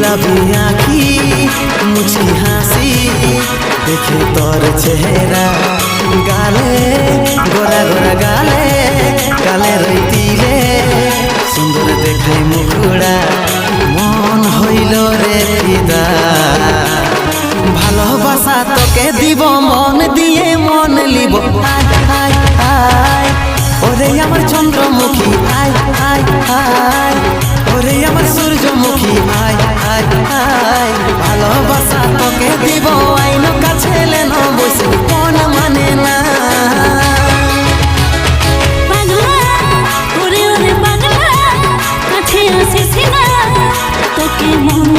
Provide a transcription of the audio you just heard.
गुलाबी आँखी मुझकी हासी देखे तोर चेहरा गाले गोरा गोरा गाले गाले रईतिले सुंदर देखे मुखड़ा मन हইল रे फिदा ভালোবাসা তোকে দিব মন দিয়ে মন লিব আয় আয় আয় ওরে আমার চন্দ্রমুখী আয় আয় আয় ওরে আমার সূর্যমুখী আয় আয় আয় ভালোবাসা তোকে দিব আইন কাছে লেন বসে কোন মানে না পাগলা ওরে ওরে পাগলা কাছে আসিস না তোকে মন